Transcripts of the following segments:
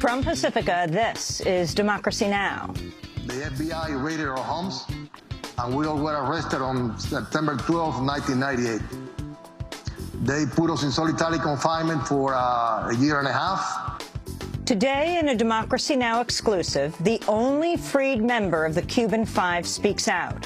From Pacifica, this is Democracy Now! The FBI raided our homes, and we all were arrested on September 12, 1998. They put us in solitary confinement for a year and a half. Today, in a Democracy Now! Exclusive, the only freed member of the Cuban Five speaks out.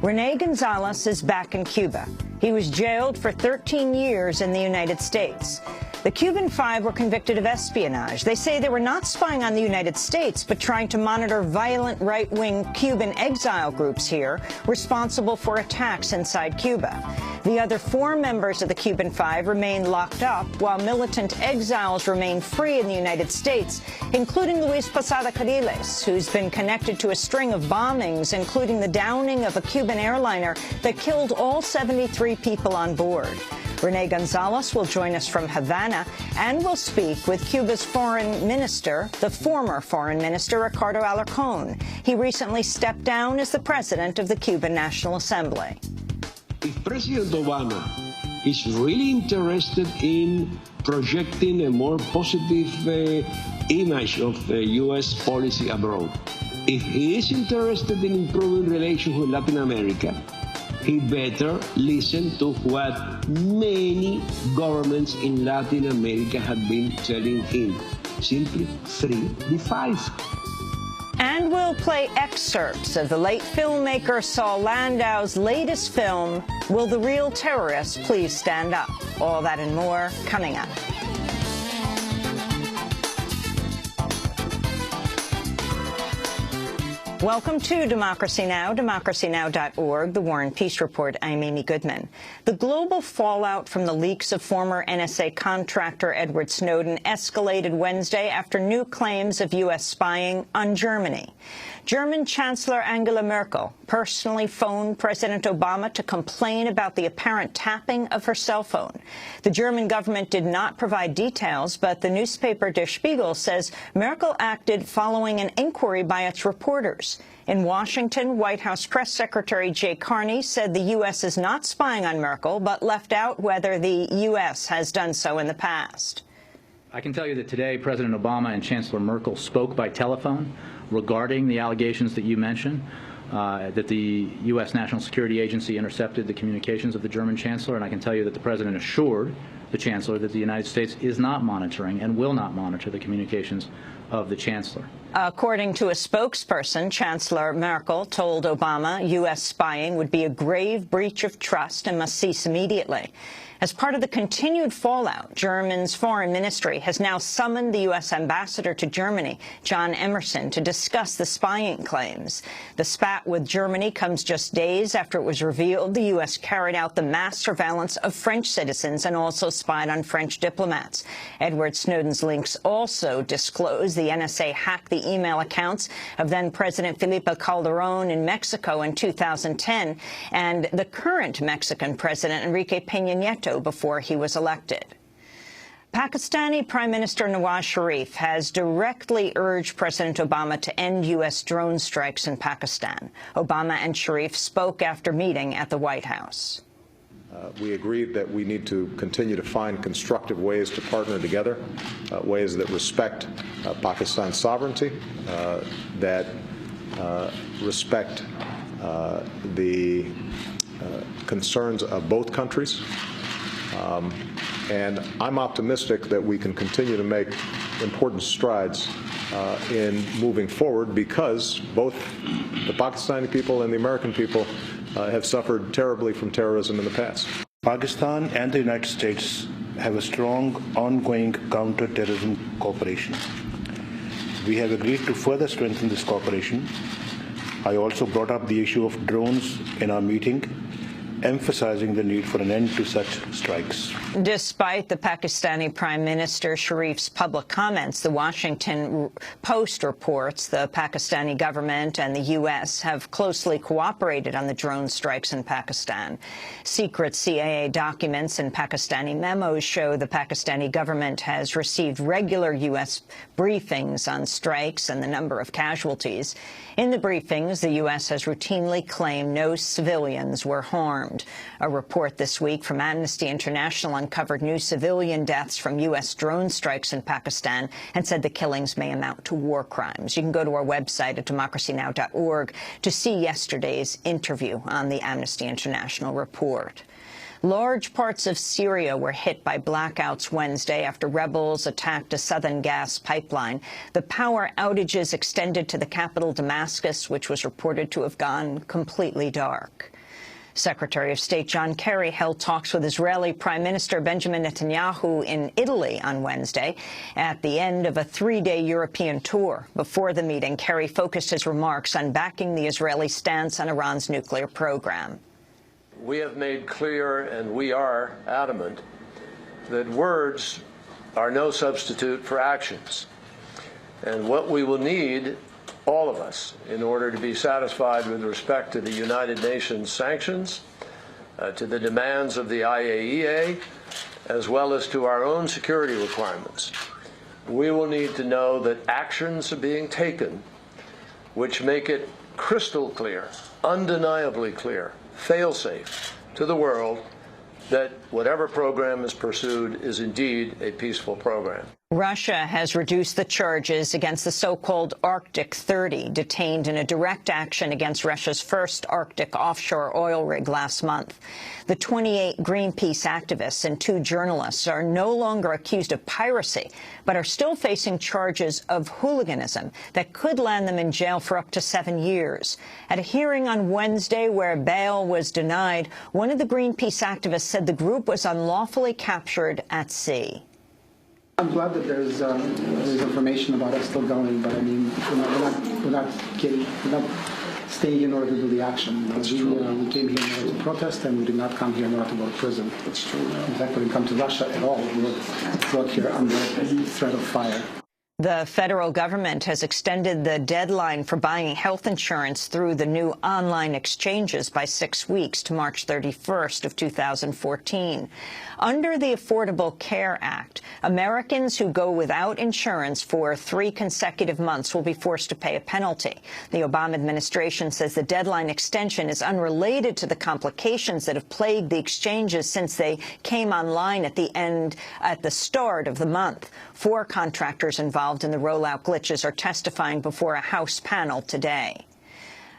René Gonzalez is back in Cuba. He was jailed for 13 years in the United States. The Cuban Five were convicted of espionage. They say they were not spying on the United States, but trying to monitor violent right-wing Cuban exile groups here, responsible for attacks inside Cuba. The other 4 members of the Cuban Five remain locked up, while militant exiles remain free in the United States, including Luis Posada Carriles, who's been connected to a string of bombings, including the downing of a Cuban airliner that killed all 73 people on board. René Gonzalez will join us from Havana and will speak with Cuba's foreign minister, the former foreign minister, Ricardo Alarcón. He recently stepped down as the president of the Cuban National Assembly. If President Obama is really interested in projecting a more positive image of U.S. policy abroad, if he is interested in improving relations with Latin America, he better listen to what many governments in Latin America have been telling him. Simply free the five. And we'll play excerpts of the late filmmaker Saul Landau's latest film, Will the Real Terrorists Please Stand Up? All that and more coming up. Welcome to Democracy Now!, democracynow.org, The War and Peace Report. I'm Amy Goodman. The global fallout from the leaks of former NSA contractor Edward Snowden escalated Wednesday after new claims of U.S. spying on Germany. German Chancellor Angela Merkel personally phoned President Obama to complain about the apparent tapping of her cell phone. The German government did not provide details, but the newspaper Der Spiegel says Merkel acted following an inquiry by its reporters. In Washington, White House Press Secretary Jay Carney said the U.S. is not spying on Merkel, but left out whether the U.S. has done so in the past. I can tell you that today President Obama and Chancellor Merkel spoke by telephone regarding the allegations that you mentioned, that the U.S. National Security Agency intercepted the communications of the German Chancellor, and I can tell you that the President assured the Chancellor that the United States is not monitoring and will not monitor the communications of the Chancellor. According to a spokesperson, Chancellor Merkel told Obama U.S. spying would be a grave breach of trust and must cease immediately. As part of the continued fallout, Germany's foreign ministry has now summoned the U.S. ambassador to Germany, John Emerson, to discuss the spying claims. The spat with Germany comes just days after it was revealed the U.S. carried out the mass surveillance of French citizens and also spied on French diplomats. Edward Snowden's links also disclose the NSA hacked the email accounts of then-President Felipe Calderón in Mexico in 2010 and the current Mexican President Enrique Peña Nieto before he was elected. Pakistani Prime Minister Nawaz Sharif has directly urged President Obama to end U.S. drone strikes in Pakistan. Obama and Sharif spoke after meeting at the White House. We agreed that we need to continue to find constructive ways to partner together, ways that respect Pakistan's sovereignty, that respect the concerns of both countries. And I'm optimistic that we can continue to make important strides in moving forward because both the Pakistani people and the American people have suffered terribly from terrorism in the past. Pakistan and the United States have a strong ongoing counter-terrorism cooperation. We have agreed to further strengthen this cooperation. I also brought up the issue of drones in our meeting, emphasizing the need for an end to such strikes. Despite the Pakistani Prime Minister Sharif's public comments, the Washington Post reports the Pakistani government and the U.S. have closely cooperated on the drone strikes in Pakistan. Secret CIA documents and Pakistani memos show the Pakistani government has received regular U.S. briefings on strikes and the number of casualties. In the briefings, the U.S. has routinely claimed no civilians were harmed. A report this week from Amnesty International on uncovered new civilian deaths from U.S. drone strikes in Pakistan and said the killings may amount to war crimes. You can go to our website at democracynow.org to see yesterday's interview on the Amnesty International report. Large parts of Syria were hit by blackouts Wednesday after rebels attacked a southern gas pipeline. The power outages extended to the capital, Damascus, which was reported to have gone completely dark. Secretary of State John Kerry held talks with Israeli Prime Minister Benjamin Netanyahu in Italy on Wednesday at the end of a three-day European tour. Before the meeting, Kerry focused his remarks on backing the Israeli stance on Iran's nuclear program. We have made clear, and we are adamant, that words are no substitute for actions. And what we will need, all of us, in order to be satisfied with respect to the United Nations sanctions, to the demands of the IAEA, as well as to our own security requirements, we will need to know that actions are being taken which make it crystal clear, undeniably clear, fail-safe to the world that whatever program is pursued is indeed a peaceful program. Russia has reduced the charges against the so-called Arctic 30, detained in a direct action against Russia's first Arctic offshore oil rig last month. The 28 Greenpeace activists and 2 journalists are no longer accused of piracy, but are still facing charges of hooliganism that could land them in jail for up to 7 years. At a hearing on Wednesday where bail was denied, one of the Greenpeace activists said the group was unlawfully captured at sea. I'm glad that there's information about us still going, but I mean, we're not staying in order to do the action. We came here in order to protest, and we did not come here in order to go to prison. That's true. In fact, we didn't come to Russia at all. We were brought here under threat of fire. The federal government has extended the deadline for buying health insurance through the new online exchanges by 6 weeks to March 31st of 2014. Under the Affordable Care Act, Americans who go without insurance for 3 consecutive months will be forced to pay a penalty. The Obama administration says the deadline extension is unrelated to the complications that have plagued the exchanges since they came online at the start of the month. 4 contractors involved in the rollout glitches are testifying before a House panel today.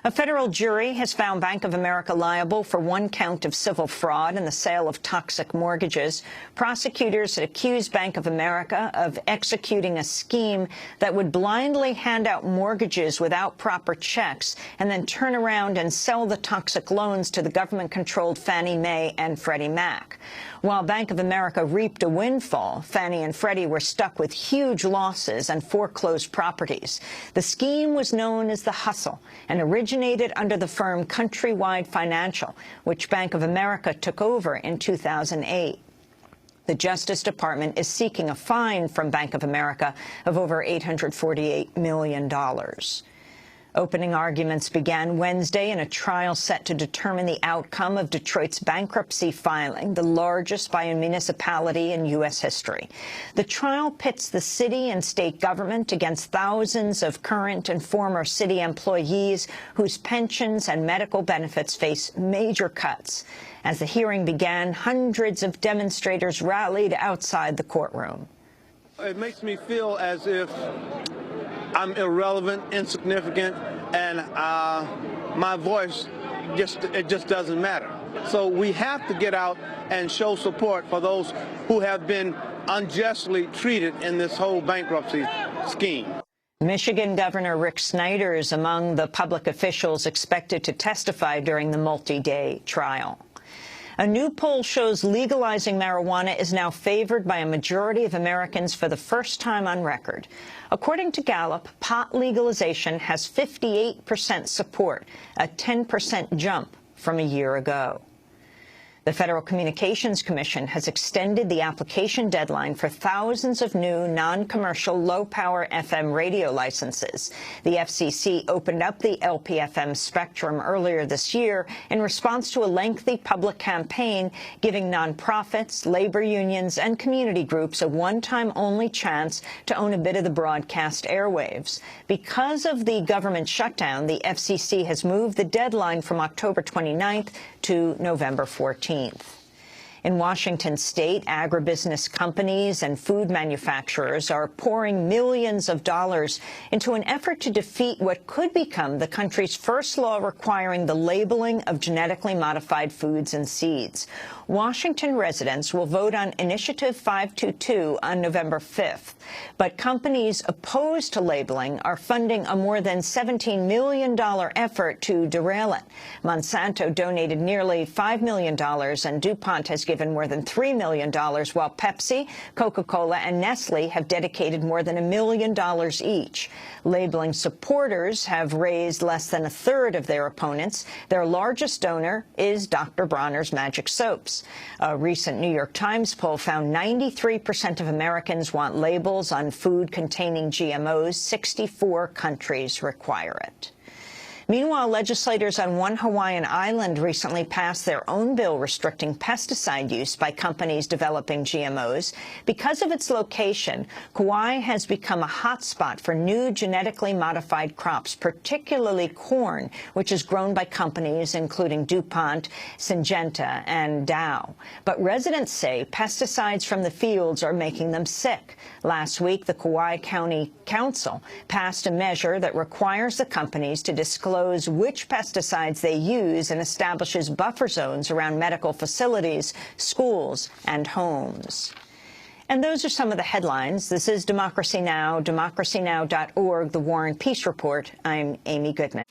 A federal jury has found Bank of America liable for 1 count of civil fraud in the sale of toxic mortgages. Prosecutors had accused Bank of America of executing a scheme that would blindly hand out mortgages without proper checks and then turn around and sell the toxic loans to the government-controlled Fannie Mae and Freddie Mac. While Bank of America reaped a windfall, Fannie and Freddie were stuck with huge losses and foreclosed properties. The scheme was known as the Hustle and originated under the firm Countrywide Financial, which Bank of America took over in 2008. The Justice Department is seeking a fine from Bank of America of over $848 million. Opening arguments began Wednesday in a trial set to determine the outcome of Detroit's bankruptcy filing, the largest by a municipality in U.S. history. The trial pits the city and state government against thousands of current and former city employees whose pensions and medical benefits face major cuts. As the hearing began, hundreds of demonstrators rallied outside the courtroom. It makes me feel as if I'm irrelevant, insignificant, and my voice just doesn't matter. So we have to get out and show support for those who have been unjustly treated in this whole bankruptcy scheme. Michigan Governor Rick Snyder is among the public officials expected to testify during the multi-day trial. A new poll shows legalizing marijuana is now favored by a majority of Americans for the first time on record. According to Gallup, pot legalization has 58% support, a 10% jump from a year ago. The Federal Communications Commission has extended the application deadline for thousands of new non-commercial low-power FM radio licenses. The FCC opened up the LPFM spectrum earlier this year in response to a lengthy public campaign giving nonprofits, labor unions, and community groups a one-time only chance to own a bit of the broadcast airwaves. Because of the government shutdown, the FCC has moved the deadline from October 29th to November 14th. In Washington state, agribusiness companies and food manufacturers are pouring millions of dollars into an effort to defeat what could become the country's first law requiring the labeling of genetically modified foods and seeds. Washington residents will vote on Initiative 522 on November 5th. But companies opposed to labeling are funding a more than $17 million effort to derail it. Monsanto donated nearly $5 million, and DuPont has given more than $3 million, while Pepsi, Coca-Cola, and Nestle have dedicated more than $1 million each. Labeling supporters have raised less than a third of their opponents. Their largest donor is Dr. Bronner's Magic Soaps. A recent New York Times poll found 93% of Americans want labels on food containing GMOs. 64 countries require it. Meanwhile, legislators on one Hawaiian island recently passed their own bill restricting pesticide use by companies developing GMOs. Because of its location, Kauai has become a hotspot for new genetically modified crops, particularly corn, which is grown by companies including DuPont, Syngenta, and Dow. But residents say pesticides from the fields are making them sick. Last week, the Kauai County Council passed a measure that requires the companies to disclose which pesticides they use and establishes buffer zones around medical facilities, schools, and homes. And those are some of the headlines. This is Democracy Now!, democracynow.org, The War and Peace Report. I'm Amy Goodman.